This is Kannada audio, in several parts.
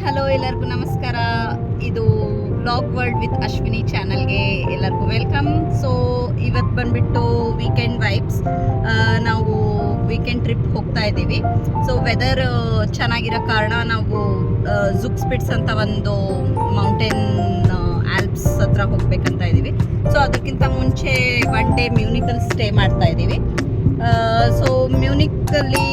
ಹಲೋ, ಎಲ್ಲರಿಗೂ ನಮಸ್ಕಾರ. ಇದು ವ್ಲಾಗ್ ವರ್ಲ್ಡ್ ವಿತ್ ಅಶ್ವಿನಿ ಚಾನಲ್ಗೆ ಎಲ್ಲರಿಗೂ ವೆಲ್ಕಮ್. ಸೊ ಇವತ್ತು ಬಂದ್ಬಿಟ್ಟು ವೀಕೆಂಡ್ ವೈಬ್ಸ್. ನಾವು ವೀಕೆಂಡ್ ಟ್ರಿಪ್ ಹೋಗ್ತಾ ಇದ್ದೀವಿ. ಸೊ ವೆದರ್ ಚೆನ್ನಾಗಿರೋ ಕಾರಣ ನಾವು ಜುಕ್ಸ್ಪಿಟ್ಸ್ ಅಂತ ಒಂದು ಮೌಂಟೇನ್ ಆಲ್ಪ್ಸ್ ಹತ್ರ ಹೋಗ್ಬೇಕಂತ ಇದ್ದೀವಿ. ಸೊ ಅದಕ್ಕಿಂತ ಮುಂಚೆ ಒನ್ ಡೇ ಮ್ಯೂನಿಕಲ್ಲಿ ಸ್ಟೇ ಮಾಡ್ತಾ ಇದ್ದೀವಿ. ಸೊ ಮ್ಯೂನಿಕಲ್ಲಿ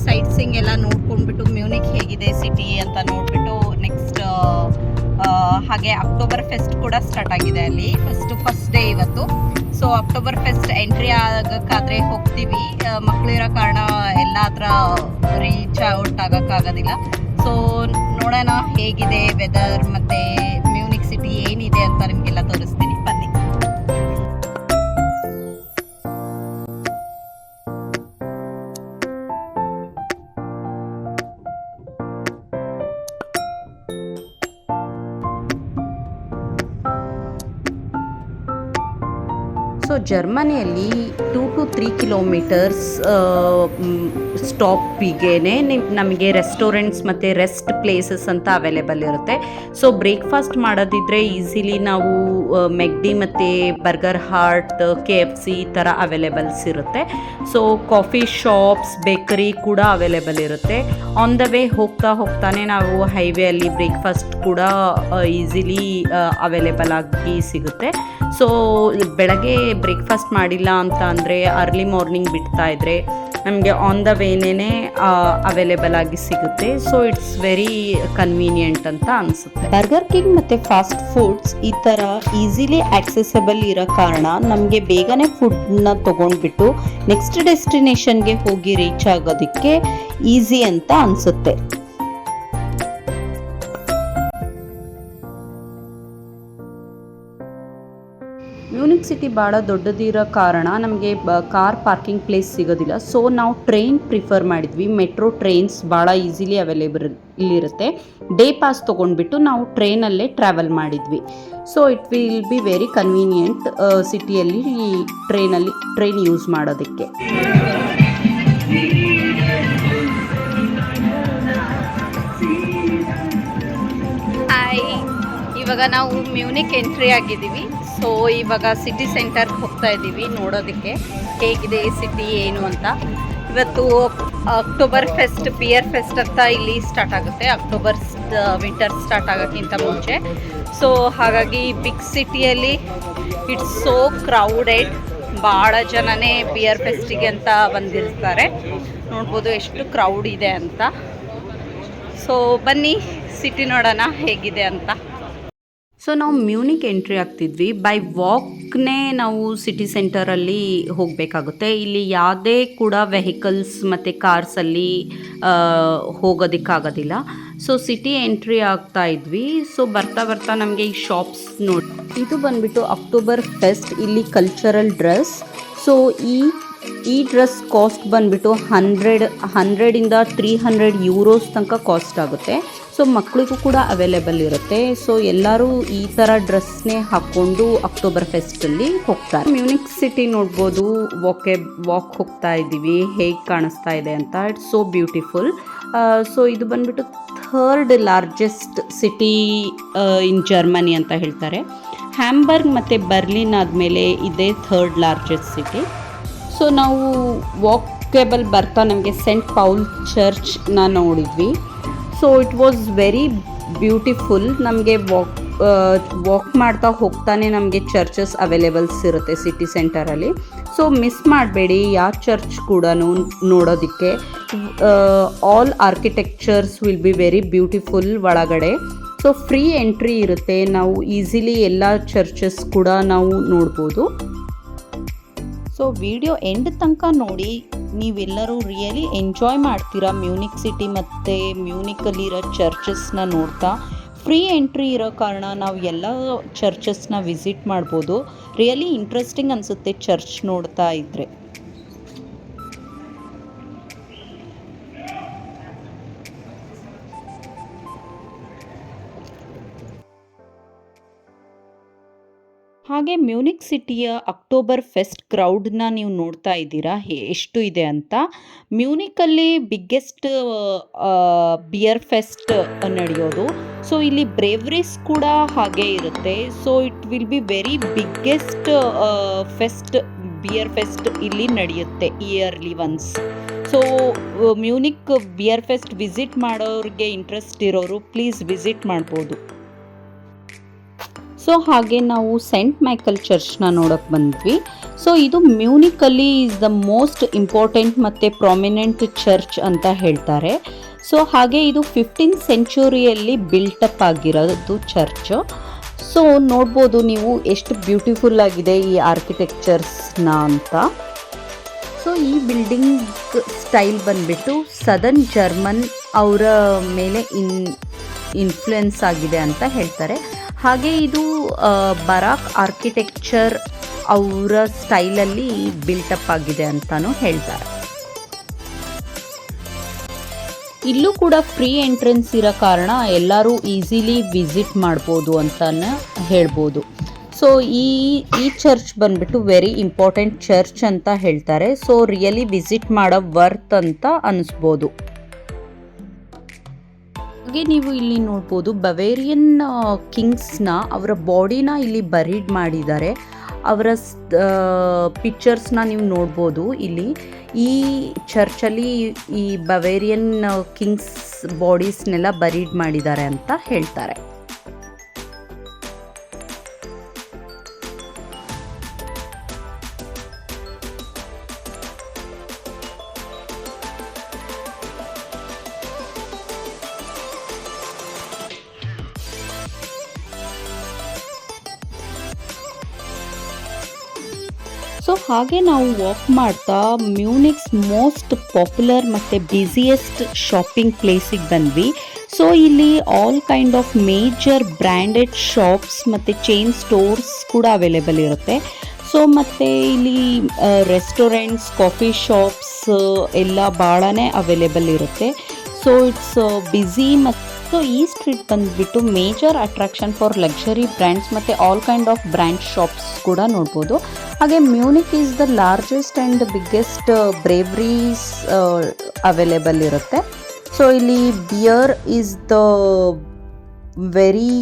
ಸೈಟ್ ಸೀಯಿಂಗ್ ಎಲ್ಲ ನೋಡ್ಕೊಂಡ್ಬಿಟ್ಟು ಮ್ಯೂನಿಕ್ ಹೇಗಿದೆ ಸಿಟಿ ಅಂತ ನೋಡಿಬಿಟ್ಟು ನೆಕ್ಸ್ಟ್ ಹಾಗೆ ಅಕ್ಟೋಬರ್ ಫೆಸ್ಟ್ ಕೂಡ ಸ್ಟಾರ್ಟ್ ಆಗಿದೆ ಅಲ್ಲಿ. ಫಸ್ಟ್ ಡೇ ಇವತ್ತು. ಸೊ ಅಕ್ಟೋಬರ್ ಫೆಸ್ಟ್ ಎಂಟ್ರಿ ಆಗೋಕ್ಕಾದರೆ ಹೋಗ್ತೀವಿ. ಮಕ್ಕಳಿರೋ ಕಾರಣ ಎಲ್ಲ ಹತ್ರ ರೀಚ್ ಔಟ್ ಆಗೋಕ್ಕಾಗೋದಿಲ್ಲ. ಸೊ ನೋಡೋಣ ಹೇಗಿದೆ ವೆದರ್ ಮತ್ತು ಮ್ಯೂನಿಕ್ ಸಿಟಿ ಏನಿದೆ ಅಂತ ನಿಮಗೆಲ್ಲ ತೋರಿಸ್ತೀನಿ, ಬನ್ನಿ. ಸೊ ಜರ್ಮನಿಯಲ್ಲಿ 2 to 3 ಕಿಲೋಮೀಟರ್ಸ್ ಸ್ಟಾಪಿಗೆ ನಮಗೆ ರೆಸ್ಟೋರೆಂಟ್ಸ್ ಮತ್ತು ರೆಸ್ಟ್ ಪ್ಲೇಸಸ್ ಅಂತ ಅವೈಲೇಬಲ್ ಇರುತ್ತೆ. ಸೊ ಬ್ರೇಕ್ಫಾಸ್ಟ್ ಮಾಡೋದಿದ್ರೆ ಈಸಿಲಿ ನಾವು ಮೆಕ್ಡಿ ಮತ್ತು ಬರ್ಗರ್ ಹಾರ್ಟ್, KFC ಈ ಥರ ಅವೈಲೇಬಲ್ಸ್ ಇರುತ್ತೆ. ಸೊ ಕಾಫಿ ಶಾಪ್ಸ್, ಬೇಕರಿ ಕೂಡ ಅವೈಲೇಬಲ್ ಇರುತ್ತೆ. ಆನ್ ದ ವೇ ಹೋಗ್ತಾನೆ ನಾವು ಹೈವೇಯಲ್ಲಿ ಬ್ರೇಕ್ಫಾಸ್ಟ್ ಕೂಡ ಈಸಿಲಿ ಅವೈಲೇಬಲ್ ಆಗಿ ಸಿಗುತ್ತೆ. ಸೊ ಬೆಳಗ್ಗೆ ಬ್ರೇಕ್ಫಾಸ್ಟ್ ಮಾಡಿಲ್ಲ ಅಂತ ಅಂದರೆ ಅರ್ಲಿ ಮಾರ್ನಿಂಗ್ ಬಿಡ್ತಾ ಇದ್ದರೆ ನಮಗೆ ಆನ್ ದ ವೇನೇ ಅವೈಲೇಬಲ್ ಆಗಿ ಸಿಗುತ್ತೆ. ಸೊ ಇಟ್ಸ್ ವೆರಿ ಕನ್ವೀನಿಯೆಂಟ್ ಅಂತ ಅನಿಸುತ್ತೆ. ಬರ್ಗರ್ ಕಿಂಗ್ ಮತ್ತು ಫಾಸ್ಟ್ ಫುಡ್ಸ್ ಈ ಥರ ಈಸಿಲಿ ಆಕ್ಸೆಸಬಲ್ ಇರೋ ಕಾರಣ ನಮಗೆ ಬೇಗನೆ ಫುಡ್ನ ತೊಗೊಂಡ್ಬಿಟ್ಟು ನೆಕ್ಸ್ಟ್ ಡೆಸ್ಟಿನೇಷನ್ಗೆ ಹೋಗಿ ರೀಚ್ ಆಗೋದಕ್ಕೆ ಈಸಿ ಅಂತ ಅನಿಸುತ್ತೆ. ಮ್ಯೂನಿಕ್ ಸಿಟಿ ಭಾಳ ದೊಡ್ಡದಿರೋ ಕಾರಣ ನಮಗೆ ಕಾರ್ ಪಾರ್ಕಿಂಗ್ ಪ್ಲೇಸ್ ಸಿಗೋದಿಲ್ಲ. ಸೊ ನಾವು ಟ್ರೈನ್ ಪ್ರಿಫರ್ ಮಾಡಿದ್ವಿ. ಮೆಟ್ರೋ ಟ್ರೈನ್ಸ್ ಭಾಳ ಈಸಿಲಿ ಅವೈಲೇಬಲ್ ಇರುತ್ತೆ. ಡೇ ಪಾಸ್ ತೊಗೊಂಡ್ಬಿಟ್ಟು ನಾವು ಟ್ರೈನಲ್ಲೇ ಟ್ರಾವೆಲ್ ಮಾಡಿದ್ವಿ. So it will be very convenient ಸಿಟಿಯಲ್ಲಿ ಟ್ರೈನ್ ಯೂಸ್ ಮಾಡೋದಕ್ಕೆ. ಇವಾಗ ನಾವು ಮ್ಯೂನಿಕ್ ಎಂಟ್ರಿ ಆಗಿದ್ದೀವಿ. ಸೊ ಇವಾಗ ಸಿಟಿ ಸೆಂಟರ್ಗೆ ಹೋಗ್ತಾ ಇದ್ದೀವಿ ನೋಡೋದಕ್ಕೆ ಹೇಗಿದೆ ಸಿಟಿ ಏನು ಅಂತ. ಇವತ್ತು ಅಕ್ಟೋಬರ್ ಫೆಸ್ಟ್, ಬಿಯರ್ ಫೆಸ್ಟ್ ಅಂತ ಇಲ್ಲಿ ಸ್ಟಾರ್ಟ್ ಆಗುತ್ತೆ. ಅಕ್ಟೋಬರ್ ವಿಂಟರ್ ಸ್ಟಾರ್ಟ್ ಆಗೋಕ್ಕಿಂತ ಮುಂಚೆ. ಸೊ ಹಾಗಾಗಿ ಬಿಗ್ ಸಿಟಿಯಲ್ಲಿ ಇಟ್ಸ್ ಸೋ ಕ್ರೌಡೆಡ್. ಭಾಳ ಜನನೇ ಬಿಯರ್ ಫೆಸ್ಟಿಗೆ ಅಂತ ಬಂದಿರ್ತಾರೆ. ನೋಡ್ಬೋದು ಎಷ್ಟು ಕ್ರೌಡ್ ಇದೆ ಅಂತ. ಸೊ ಬನ್ನಿ ಸಿಟಿ ನೋಡೋಣ ಹೇಗಿದೆ ಅಂತ. ಸೊ ನಾವು ಮ್ಯೂನಿಕ್ ಎಂಟ್ರಿ ಆಗ್ತಿದ್ವಿ. ಬೈ ವಾಕ್ನೇ ನಾವು ಸಿಟಿ ಸೆಂಟರಲ್ಲಿ ಹೋಗಬೇಕಾಗುತ್ತೆ. ಇಲ್ಲಿ ಯಾವುದೇ ಕೂಡ ವೆಹಿಕಲ್ಸ್ ಮತ್ತು ಕಾರ್ಸಲ್ಲಿ ಹೋಗೋದಕ್ಕಾಗೋದಿಲ್ಲ. ಸೊ ಸಿಟಿ ಎಂಟ್ರಿ ಆಗ್ತಾ ಇದ್ವಿ. ಸೊ ಬರ್ತಾ ನಮಗೆ ಈ ಶಾಪ್ಸ್ ನೋಡಿ, ಇದು ಬಂದ್ಬಿಟ್ಟು ಅಕ್ಟೋಬರ್ ಫೆಸ್ಟ್. ಇಲ್ಲಿ ಕಲ್ಚರಲ್ ಡ್ರೆಸ್. ಸೊ ಈ ಡ್ರೆಸ್ ಕಾಸ್ಟ್ ಬಂದ್ಬಿಟ್ಟು 100 300 ಯೂರೋಸ್ ತನಕ ಕಾಸ್ಟ್ ಆಗುತ್ತೆ. ಸೊ ಮಕ್ಕಳಿಗೂ ಕೂಡ ಅವೈಲೇಬಲ್ ಇರುತ್ತೆ. ಸೊ ಎಲ್ಲರೂ ಈ ಥರ ಡ್ರೆಸ್ನೇ ಹಾಕ್ಕೊಂಡು ಅಕ್ಟೋಬರ್ ಫೆಸ್ಟಲ್ಲಿ ಹೋಗ್ತಾರೆ. ಮ್ಯೂನಿಕ್ ಸಿಟಿ ನೋಡ್ಬೋದು. ವಾಕ್ ಹೋಗ್ತಾ ಇದ್ದೀವಿ, ಹೇಗೆ ಕಾಣಿಸ್ತಾ ಇದೆ ಅಂತ. It's so beautiful. ಸೊ ಇದು ಬಂದ್ಬಿಟ್ಟು 3rd largest city in Germany ಅಂತ ಹೇಳ್ತಾರೆ. ಹ್ಯಾಂಬರ್ಗ್ ಮತ್ತು ಬರ್ಲಿನ್ ಆದಮೇಲೆ ಇದೇ 3rd ಲಾರ್ಜೆಸ್ಟ್ ಸಿಟಿ. ಸೊ ನಾವು ವಾಕೇಬಲ್ ಬರ್ತಾ ನಮಗೆ ಸೆಂಟ್ ಪೌಲ್ ಚರ್ಚ್ನ ನೋಡಿದ್ವಿ. So it was very beautiful. ನಮಗೆ ವಾಕ್ ಮಾಡ್ತಾ ಹೋಗ್ತಾನೆ ನಮಗೆ ಚರ್ಚಸ್ ಅವೈಲೇಬಲ್ಸ್ ಇರುತ್ತೆ ಸಿಟಿ ಸೆಂಟರಲ್ಲಿ. ಸೊ ಮಿಸ್ ಮಾಡಬೇಡಿ ಯಾವ ಚರ್ಚ್ ಕೂಡ ನೋಡೋದಕ್ಕೆ. All architectures will be very beautiful ಒಳಗಡೆ. ಸೊ ಫ್ರೀ ಎಂಟ್ರಿ ಇರುತ್ತೆ. ನಾವು ಈಸಿಲಿ ಎಲ್ಲ ಚರ್ಚಸ್ ಕೂಡ ನಾವು ನೋಡ್ಬೋದು. ಸೊ ವಿಡಿಯೋ ಎಂಡ್ ತನಕ ನೋಡಿ. ನೀವೆಲ್ಲರೂ ರಿಯಲಿ ಎಂಜಾಯ್ ಮಾಡ್ತೀರಾ ಮ್ಯೂನಿಕ್ ಸಿಟಿ ಮತ್ತು ಮ್ಯೂನಿಕಲ್ಲಿರೋ ಚರ್ಚಸ್ನ ನೋಡ್ತಾ. ಫ್ರೀ ಎಂಟ್ರಿ ಇರೋ ಕಾರಣ ನಾವು ಎಲ್ಲ ಚರ್ಚಸ್ನ ವಿಸಿಟ್ ಮಾಡ್ಬೋದು. ರಿಯಲಿ ಇಂಟ್ರೆಸ್ಟಿಂಗ್ ಅನಿಸುತ್ತೆ ಚರ್ಚ್ ನೋಡ್ತಾ ಇದ್ದರೆ. ಹಾಗೆ ಮ್ಯೂನಿಕ್ ಸಿಟಿಯ ಅಕ್ಟೋಬರ್ ಫೆಸ್ಟ್ ಕ್ರೌಡ್ನ ನೀವು ನೋಡ್ತಾ ಇದ್ದೀರಾ ಎಷ್ಟು ಇದೆ ಅಂತ. ಮ್ಯೂನಿಕಲ್ಲಿ ಬಿಗ್ಗೆಸ್ಟ್ ಬಿಯರ್ ಫೆಸ್ಟ್ ನಡೆಯೋದು. ಸೊ ಇಲ್ಲಿ ಬ್ರೇವರೀಸ್ ಕೂಡ ಹಾಗೆ ಇರುತ್ತೆ. So it will be very biggest fest, beer fest ಇಲ್ಲಿ ನಡೆಯುತ್ತೆ yearly once. So Munich beer fest visit ಮಾಡೋರಿಗೆ ಇಂಟ್ರೆಸ್ಟ್ ಇರೋರು ಪ್ಲೀಸ್ ವಿಸಿಟ್ ಮಾಡ್ಬೋದು. ಸೊ ಹಾಗೆ ನಾವು ಸೆಂಟ್ ಮೈಕಲ್ ಚರ್ಚ್ನ ನೋಡೋಕ್ಕೆ ಬಂದ್ವಿ. ಸೊ ಇದು ಮ್ಯೂನಿಕಲ್ಲಿ ಈಸ್ ದ ಮೋಸ್ಟ್ ಇಂಪಾರ್ಟೆಂಟ್ ಮತ್ತು ಪ್ರಾಮಿನೆಂಟ್ ಚರ್ಚ್ ಅಂತ ಹೇಳ್ತಾರೆ. ಸೊ ಹಾಗೆ ಇದು 15th ಸೆಂಚುರಿಯಲ್ಲಿ ಬಿಲ್ಟಪ್ ಆಗಿರೋದು ಚರ್ಚು. ಸೊ ನೋಡ್ಬೋದು ನೀವು ಎಷ್ಟು ಬ್ಯೂಟಿಫುಲ್ ಆಗಿದೆ ಈ ಆರ್ಕಿಟೆಕ್ಚರ್ಸ್ನ ಅಂತ. ಸೊ ಈ ಬಿಲ್ಡಿಂಗ್ ಸ್ಟೈಲ್ ಬಂದ್ಬಿಟ್ಟು ಸದರ್ನ್ ಜರ್ಮನ್ ಅವರ ಮೇಲೆ ಇನ್ಫ್ಲುಯೆನ್ಸ್ ಆಗಿದೆ ಅಂತ ಹೇಳ್ತಾರೆ. ಹಾಗೆ ಇದು ಬರಾಕ್ ಆರ್ಕಿಟೆಕ್ಚರ್ ಅವರ ಸ್ಟೈಲಲ್ಲಿ ಬಿಲ್ಟಪ್ ಆಗಿದೆ ಅಂತಲೂ ಹೇಳ್ತಾರೆ. ಇಲ್ಲೂ ಕೂಡ ಫ್ರೀ ಎಂಟ್ರೆನ್ಸ್ ಇರೋ ಕಾರಣ ಎಲ್ಲರೂ ಈಸಿಲಿ ವಿಸಿಟ್ ಮಾಡ್ಬೋದು ಅಂತಲೇ ಹೇಳ್ಬೋದು. ಸೊ ಈ ಚರ್ಚ್ ಬಂದ್ಬಿಟ್ಟು ವೆರಿ ಇಂಪಾರ್ಟೆಂಟ್ ಚರ್ಚ್ ಅಂತ ಹೇಳ್ತಾರೆ. ಸೊ ರಿಯಲಿ ವಿಸಿಟ್ ಮಾಡೋ ವರ್ತ್ ಅಂತ ಅನಿಸ್ಬೋದು. ಹಾಗೆ ನೀವು ಇಲ್ಲಿ ನೋಡ್ಬೋದು ಬವೇರಿಯನ್ ಕಿಂಗ್ಸ್ನ ಅವರ ಬಾಡಿನ ಇಲ್ಲಿ ಬರೀಡ್ ಮಾಡಿದ್ದಾರೆ. ಅವರ ಪಿಕ್ಚರ್ಸ್ನ ನೀವು ನೋಡ್ಬೋದು ಇಲ್ಲಿ. ಈ ಚರ್ಚಲ್ಲಿ ಈ ಬವೇರಿಯನ್ ಕಿಂಗ್ಸ್ ಬಾಡೀಸ್ನೆಲ್ಲ ಬರೀಡ್ ಮಾಡಿದ್ದಾರೆ ಅಂತ ಹೇಳ್ತಾರೆ. ಸೊ ಹಾಗೆ ನಾವು ವಾಕ್ ಮಾಡ್ತಾ ಮ್ಯೂನಿಕ್ಸ್ ಮೋಸ್ಟ್ ಪಾಪ್ಯುಲರ್ ಮತ್ತು ಬ್ಯುಸಿಯೆಸ್ಟ್ ಶಾಪಿಂಗ್ ಪ್ಲೇಸಿಗೆ ಬಂದ್ವಿ. ಸೊ ಇಲ್ಲಿ all kind of major branded shops ಮತ್ತು ಚೈನ್ ಸ್ಟೋರ್ಸ್ ಕೂಡ ಅವೈಲೇಬಲ್ ಇರುತ್ತೆ. ಸೊ ಮತ್ತು ಇಲ್ಲಿ ರೆಸ್ಟೋರೆಂಟ್ಸ್, ಕಾಫಿ ಶಾಪ್ಸ್ ಎಲ್ಲ ಭಾಳನೇ ಅವೈಲೇಬಲ್ ಇರುತ್ತೆ. So it's busy. ಮತ್ತು ಸೊ ಈ ಸ್ಟ್ರೀಟ್ ಬಂದುಬಿಟ್ಟು major attraction for luxury brands ಮತ್ತು all kind of brand shops ಕೂಡ ನೋಡ್ಬೋದು. ಹಾಗೆ Munich is the largest and biggest breweries available ಇರುತ್ತೆ. ಸೊ ಇಲ್ಲಿ beer is the very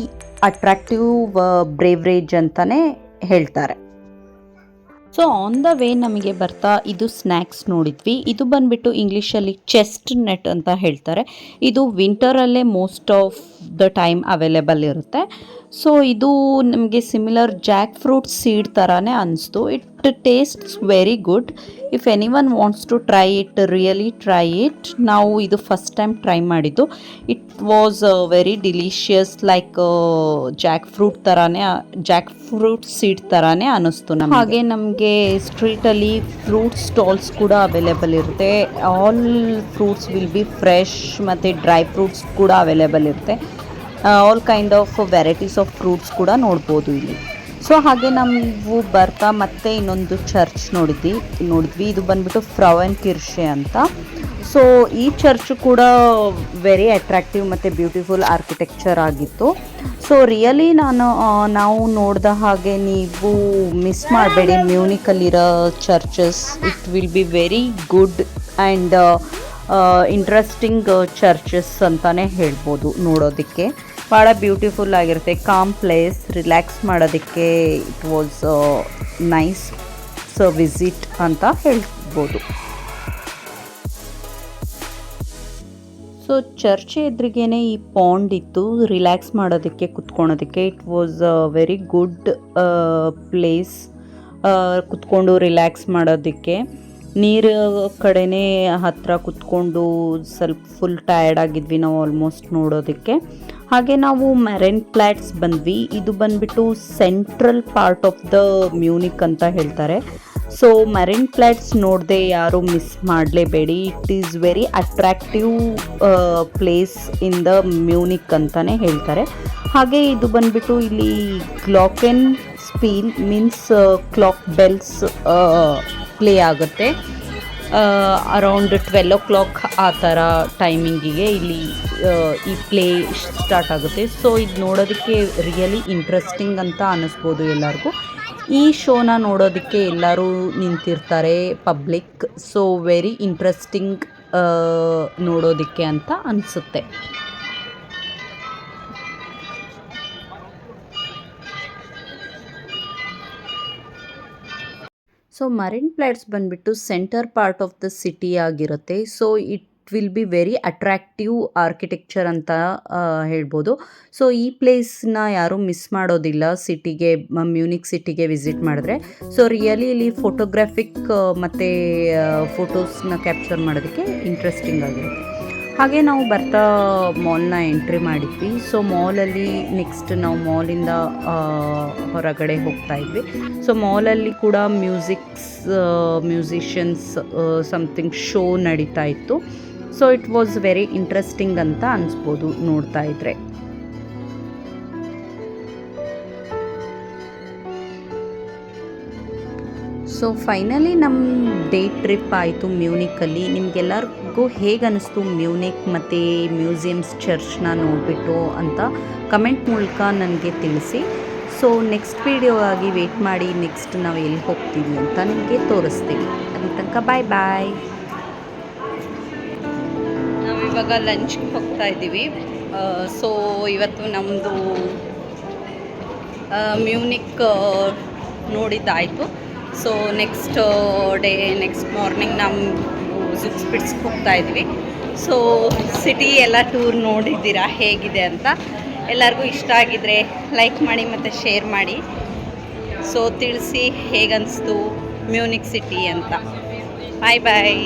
attractive ಬ್ರೇವರೇಜ್ ಅಂತಲೇ ಹೇಳ್ತಾರೆ. ಸೊ ಆನ್ ದ ವೇ ನಮಗೆ ಬರ್ತಾ ಇದು ಸ್ನ್ಯಾಕ್ಸ್ ನೋಡಿದ್ವಿ. ಇದು ಬಂದುಬಿಟ್ಟು ಇಂಗ್ಲೀಷಲ್ಲಿ ಚೆಸ್ಟ್ ನಟ್ ಅಂತ ಹೇಳ್ತಾರೆ. ಇದು ವಿಂಟರಲ್ಲೇ most of the time available ಇರುತ್ತೆ. ಸೊ ಇದು ನಮಗೆ ಸಿಮಿಲರ್ ಜಾಕ್ ಫ್ರೂಟ್ ಸೀಡ್ ಥರನೇ ಅನಿಸ್ತು. It tastes very good. If anyone wants to try it, really try it. ನಾವು ಇದು ಫಸ್ಟ್ ಟೈಮ್ ಟ್ರೈ ಮಾಡಿದ್ದು. It was very delicious, like jackfruit seed ಥರನೇ ಅನ್ನಿಸ್ತು ನಮಗೆ. ಹಾಗೆ ನಮಗೆ ಸ್ಟ್ರೀಟಲ್ಲಿ ಫ್ರೂಟ್ ಸ್ಟಾಲ್ಸ್ ಕೂಡ ಅವೈಲೇಬಲ್ ಇರುತ್ತೆ. All fruits will be fresh ಮತ್ತು ಡ್ರೈ ಫ್ರೂಟ್ಸ್ ಕೂಡ ಅವೈಲೇಬಲ್ ಇರುತ್ತೆ. All kind of varieties of fruits ಕೂಡ ನೋಡ್ಬೋದು ಇಲ್ಲಿ. ಸೊ ಹಾಗೆ ನಾವು ಬರ್ತಾ ಮತ್ತೆ ಇನ್ನೊಂದು ಚರ್ಚ್ ನೋಡಿದ್ವಿ. ಇದು ಬಂದ್ಬಿಟ್ಟು ಫ್ರೌನ್ ಕಿರ್ಷೆ ಅಂತ. ಸೊ ಈ ಚರ್ಚ್ ಕೂಡ ವೆರಿ ಅಟ್ರಾಕ್ಟಿವ್ ಮತ್ತು ಬ್ಯೂಟಿಫುಲ್ ಆರ್ಕಿಟೆಕ್ಚರ್ ಆಗಿತ್ತು. ಸೊ ರಿಯಲಿ ನಾವು ನೋಡಿದ ಹಾಗೆ ನೀವು ಮಿಸ್ ಮಾಡಬೇಡಿ ಮ್ಯೂನಿಕಲ್ಲಿರೋ churches. It will be very good and interesting churches ಅಂತಲೇ ಹೇಳ್ಬೋದು. ನೋಡೋದಕ್ಕೆ ಭಾಳ ಬ್ಯೂಟಿಫುಲ್ ಆಗಿರುತ್ತೆ. ಕಾಮ್ ಪ್ಲೇಸ್, ರಿಲ್ಯಾಕ್ಸ್ ಮಾಡೋದಕ್ಕೆ ಇಟ್ ವಾಸ್ ನೈಸ್ ವಿಸಿಟ್ ಅಂತ ಹೇಳ್ಬೋದು. ಸೊ ಚರ್ಚ್ ಎದುರಿಗೇನೆ ಈ ಪಾಂಡ್ ಇತ್ತು, ರಿಲ್ಯಾಕ್ಸ್ ಮಾಡೋದಕ್ಕೆ, ಕುತ್ಕೊಳೋದಕ್ಕೆ. It was very good place ಕುತ್ಕೊಂಡು ರಿಲ್ಯಾಕ್ಸ್ ಮಾಡೋದಕ್ಕೆ. ನೀರು ಕಡೆನೇ ಹತ್ತಿರ ಕುತ್ಕೊಂಡು ಸ್ವಲ್ಪ ಫುಲ್ ಟಯರ್ಡ್ ಆಗಿದ್ವಿ ನಾವು ಆಲ್ಮೋಸ್ಟ್ ನೋಡೋದಕ್ಕೆ. ಹಾಗೆ ನಾವು ಮೆರೈನ್ ಪ್ಲಾಟ್ಸ್ ಬಂದ್ವಿ. ಇದು ಬಂದ್ಬಿಟ್ಟು central part of the Munich ಅಂತ ಹೇಳ್ತಾರೆ. ಸೊ ಮೆರೈನ್ ಪ್ಲಾಟ್ಸ್ ನೋಡದೆ ಯಾರು ಮಿಸ್ ಮಾಡಲೇಬೇಡಿ. It is very attractive place in the Munich ಅಂತಲೇ ಹೇಳ್ತಾರೆ. ಹಾಗೆ ಇದು ಬಂದ್ಬಿಟ್ಟು ಇಲ್ಲಿ glockenspiel means clock bells play ಆಗುತ್ತೆ. ಅರೌಂಡ್ 12 o'clock ಆ ಥರ ಟೈಮಿಂಗಿಗೆ ಇಲ್ಲಿ ಈ ಪ್ಲೇ ಸ್ಟಾರ್ಟ್ ಆಗುತ್ತೆ. ಸೊ ಇದು ನೋಡೋದಕ್ಕೆ ರಿಯಲಿ ಇಂಟ್ರೆಸ್ಟಿಂಗ್ ಅಂತ ಅನ್ನಿಸ್ಬೋದು ಎಲ್ಲರಿಗೂ. ಈ ಶೋನ ನೋಡೋದಕ್ಕೆ ಎಲ್ಲರೂ ನಿಂತಿರ್ತಾರೆ ಪಬ್ಲಿಕ್. ಸೊ ವೆರಿ ಇಂಟ್ರೆಸ್ಟಿಂಗ್ ನೋಡೋದಕ್ಕೆ ಅಂತ ಅನಿಸುತ್ತೆ. ಸೊ ಮರಿನ್ ಪ್ಲಾಟ್ಸ್ ಬಂದುಬಿಟ್ಟು centre part of the city ಆಗಿರುತ್ತೆ. So it will be very attractive architecture ಅಂತ ಹೇಳ್ಬೋದು. ಸೊ ಈ ಪ್ಲೇಸ್ನ ಯಾರೂ ಮಿಸ್ ಮಾಡೋದಿಲ್ಲ ಸಿಟಿಗೆ, ಮ್ಯೂನಿಕ್ ಸಿಟಿಗೆ ವಿಸಿಟ್ ಮಾಡಿದ್ರೆ. ಸೊ ರಿಯಲಿ ಇಲ್ಲಿ ಫೋಟೋಗ್ರಾಫಿಕ್ ಮತ್ತು ಫೋಟೋಸ್ನ ಕ್ಯಾಪ್ಚರ್ ಮಾಡೋದಕ್ಕೆ ಇಂಟ್ರೆಸ್ಟಿಂಗ್ ಆಗಿರುತ್ತೆ. ಹಾಗೆ ನಾವು ಬರ್ತಾ ಮಾಲ್ನ ಎಂಟ್ರಿ ಮಾಡಿದ್ವಿ. ಸೊ ಮಾಲಲ್ಲಿ ನೆಕ್ಸ್ಟ್ ನಾವು ಮಾಲಿಂದ ಹೊರಗಡೆ ಹೋಗ್ತಾ ಇದ್ವಿ. ಸೊ ಮಾಲಲ್ಲಿ ಕೂಡ ಮ್ಯೂಸಿಷಿಯನ್ಸ್ ಸಮಥಿಂಗ್ ಶೋ ನಡೀತಾ ಇತ್ತು. So it was very interesting ಅಂತ ಅನಿಸ್ಬೋದು ನೋಡ್ತಾ ಇದ್ರೆ. ಸೊ ಫೈನಲಿ ನಮ್ಮ ಡೇ ಟ್ರಿಪ್ ಆಯಿತು ಮ್ಯೂನಿಕಲ್ಲಿ. ನಿಮಗೆಲ್ಲರಿಗೂ ಹೇಗೆ ಅನ್ನಿಸ್ತು ಮ್ಯೂನಿಕ್ ಮತ್ತು ಮ್ಯೂಸಿಯಮ್ಸ್ ಚರ್ಚ್ನ ನೋಡಿಬಿಟ್ಟು ಅಂತ ಕಮೆಂಟ್ ಮೂಲಕ ನನಗೆ ತಿಳಿಸಿ. ಸೊ ನೆಕ್ಸ್ಟ್ ವೀಡಿಯೋ ಆಗಿ ವೇಟ್ ಮಾಡಿ, ನೆಕ್ಸ್ಟ್ ನಾವು ಎಲ್ಲಿ ಹೋಗ್ತೀವಿ ಅಂತ ನಿಮಗೆ ತೋರಿಸ್ತೀವಿ. ಅಲ್ಲಿ ತನಕ ಬಾಯ್ ಬಾಯ್. ನಾವಿವಾಗ ಲಂಚ್ಗೆ ಹೋಗ್ತಾ ಇದ್ದೀವಿ. ಸೊ ಇವತ್ತು ನಮ್ಮದು ಮ್ಯೂನಿಕ್ ನೋಡಿದ್ದಾಯಿತು. ಸೊ ನೆಕ್ಸ್ಟ್ ಮಾರ್ನಿಂಗ್ ನಾವು ಝುಕ್ಸ್ಪಿಟ್ಸ್ಗೆ ಹೋಗ್ತಾ ಇದ್ವಿ. ಸೊ ಸಿಟಿ ಎಲ್ಲ ಟೂರ್ ನೋಡಿದ್ದೀರಾ ಹೇಗಿದೆ ಅಂತ. ಎಲ್ಲರಿಗೂ ಇಷ್ಟ ಆಗಿದ್ರೆ ಲೈಕ್ ಮಾಡಿ ಮತ್ತು ಶೇರ್ ಮಾಡಿ. ಸೊ ತಿಳಿಸಿ ಹೇಗನ್ನಿಸ್ತು ಮ್ಯೂನಿಕ್ ಸಿಟಿ ಅಂತ. ಬಾಯ್ ಬಾಯ್.